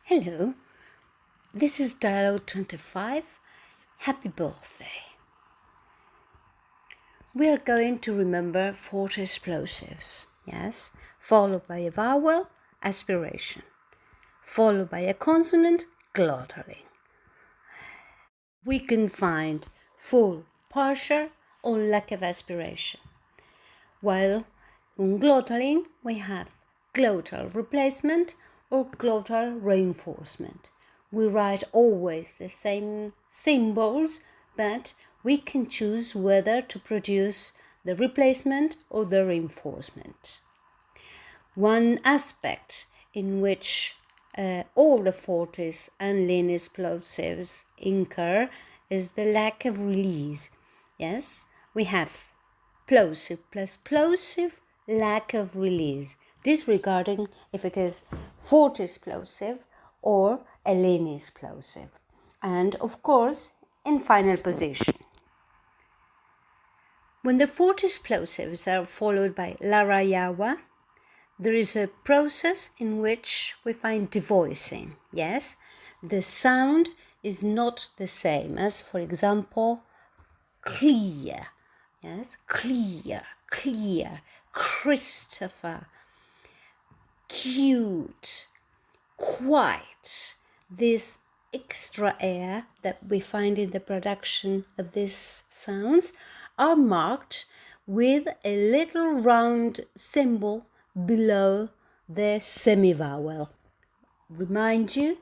Hello, this is Dialogue 25. Happy birthday. We are going to remember 40 explosives, yes, followed by a vowel, aspiration, followed by a consonant, glottalling. We can find full, partial, or lack of aspiration. While in glottalling, we have glottal replacement or glottal reinforcement. We write always the same symbols, but we can choose whether to produce the replacement or the reinforcement. One aspect in which all the forties and lean explosives incur is the lack of release. Yes, we have plosive plus plosive, lack of release, disregarding if it is forte explosive or a lean explosive. And of course, in final position. When the forte explosives are followed by larayawa, there is a process in which we find devoicing. Yes, the sound is not the same as, for example, clear. Yes, clear, clear, Christopher, cute, quite. This extra air that we find in the production of these sounds are marked with a little round symbol below the semivowel. Remind you,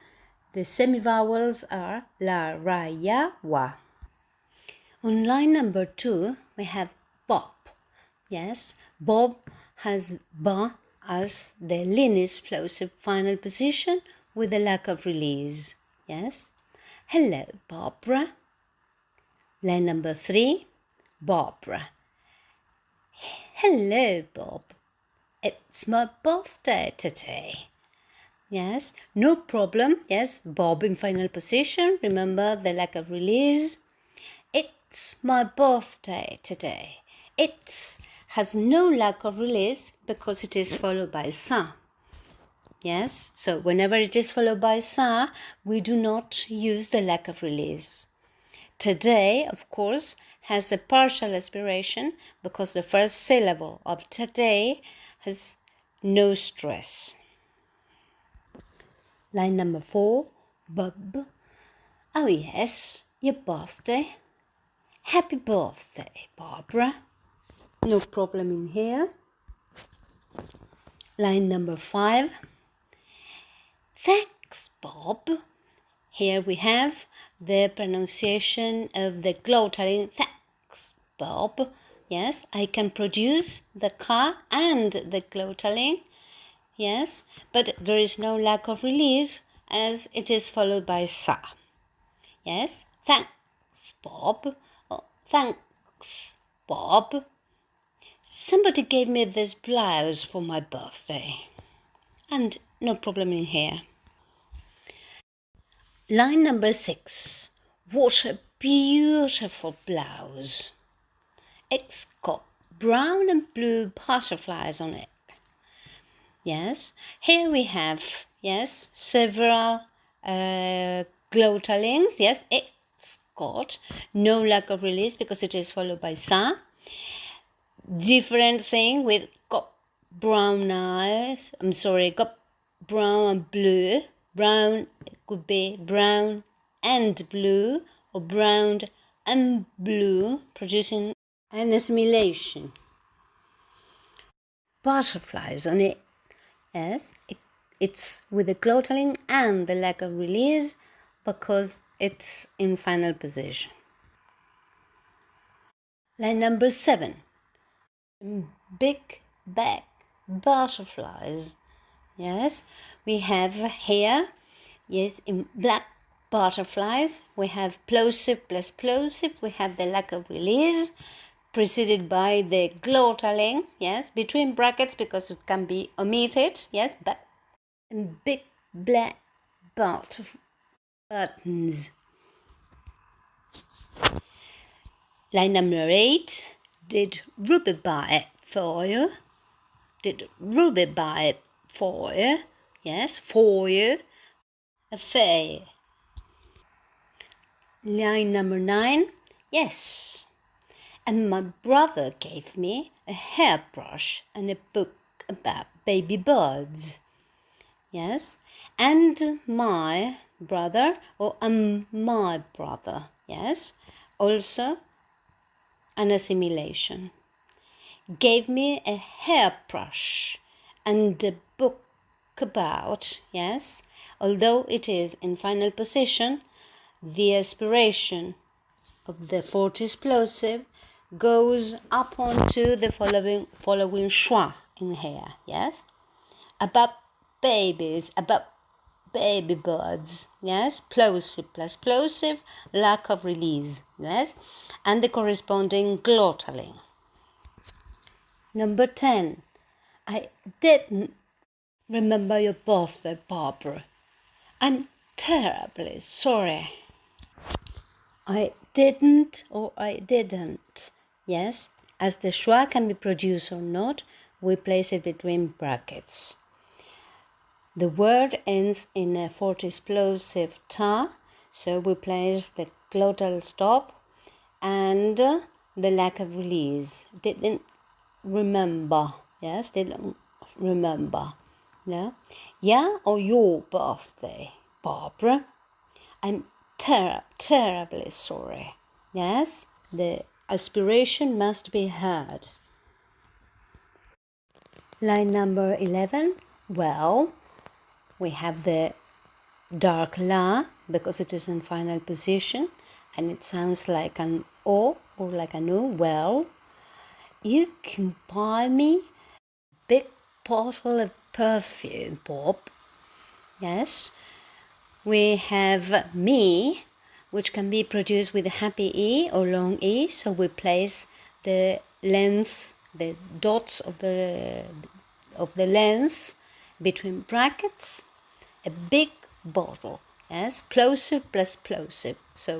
the semivowels are la, ra, ya, wa. On line number 2, we have Bob. Yes, Bob has ba as the lean explosive final position with a lack of release. Yes. Hello, Barbara. Line number 3, Barbara. Hello, Bob. It's my birthday today. Yes, no problem. Yes, Bob in final position. Remember the lack of release. It's my birthday today. It's has no lack of release because it is followed by sa. Yes, so whenever it is followed by sa, we do not use the lack of release. Today, of course, has a partial aspiration because the first syllable of today has no stress. Line number 4, Bub. Oh yes, your birthday. Happy birthday, Barbara. No problem in here. Line number 5. Thanks, Bob. Here we have the pronunciation of the glottalling. Thanks, Bob. Yes, I can produce the ka and the glottalling. Yes, but there is no lack of release as it is followed by sa. Yes, thanks, Bob. Oh, thanks, Bob. Somebody gave me this blouse for my birthday. And no problem in here. Line number 6. What a beautiful blouse. It's got brown and blue butterflies on it. Yes, here we have, yes, several glottallings. Yes, it's got no lack of release because it is followed by sa. Different thing with got brown eyes. Got brown and blue. Brown could be brown and blue or brown and blue, producing an assimilation. Butterflies on it. Yes, it's with the glottalling and the lack of release because it's in final position. Line number 7. Big back butterflies. Yes, we have here, yes, in black butterflies, we have plosive plus plosive, we have the lack of release, preceded by the glottalling, yes, between brackets because it can be omitted, yes, but and big black buttons. Line number 8. Did Ruby buy it for you? Did Ruby buy it for you? Yes, for you. affair. Line number 9. Yes. And my brother gave me a hairbrush and a book about baby birds. Yes. And my brother, my brother. Yes. Also an assimilation. Gave me a hairbrush and a book about, yes, although it is in final position, the aspiration of the fourth explosive goes up onto the following schwa in here, yes, about babies, about baby birds, yes, plosive plus plosive, lack of release, yes, and the corresponding glottalling. Number 10. I didn't remember your birthday, Barbara. I'm terribly sorry. I didn't or I didn't. Yes, as the schwa can be produced or not, we place it between brackets. The word ends in a fourth explosive ta, so we place the glottal stop and the lack of release. Didn't remember. Yes, didn't remember. Yeah, or your birthday, Barbara. I'm terribly sorry. Yes, the aspiration must be heard. Line number 11. Well, we have the dark la because it is in final position and it sounds like an o or like an u. Well, you can buy me a big bottle of perfume, Bob. Yes. We have me, which can be produced with a happy E or long E. So we place the lengths, the dots of the length between brackets. A big bottle, yes, plosive plus plosive. So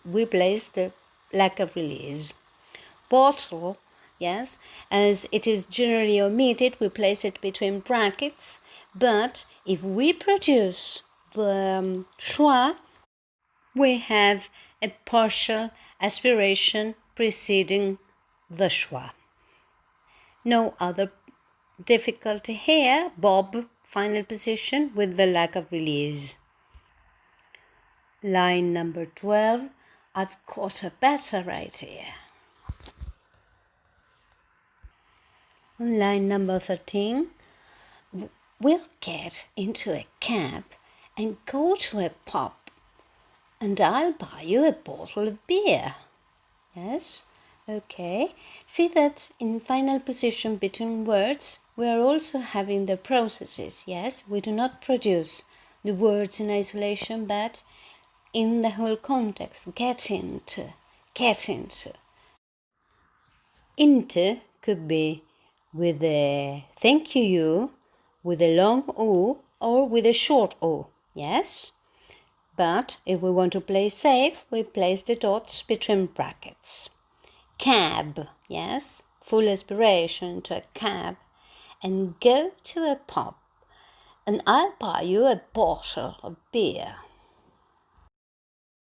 we place the lack of release. Bottle, yes, as it is generally omitted, we place it between brackets. But if we produce the schwa, we have a partial aspiration preceding the schwa. No other difficulty here. Bob, final position with the lack of release. Line number 12. I've got a better right here. Line number 13. We'll get into a cab and go to a pub, and I'll buy you a bottle of beer. Yes? Okay. See that in final position between words, we are also having the processes. Yes? We do not produce the words in isolation, but in the whole context. Get into. Get into. Into could be with a thank you, with a long O or with a short O, yes? But if we want to play safe, we place the dots between brackets. Cab, yes? Full aspiration to a cab. And go to a pub, and I'll buy you a bottle of beer.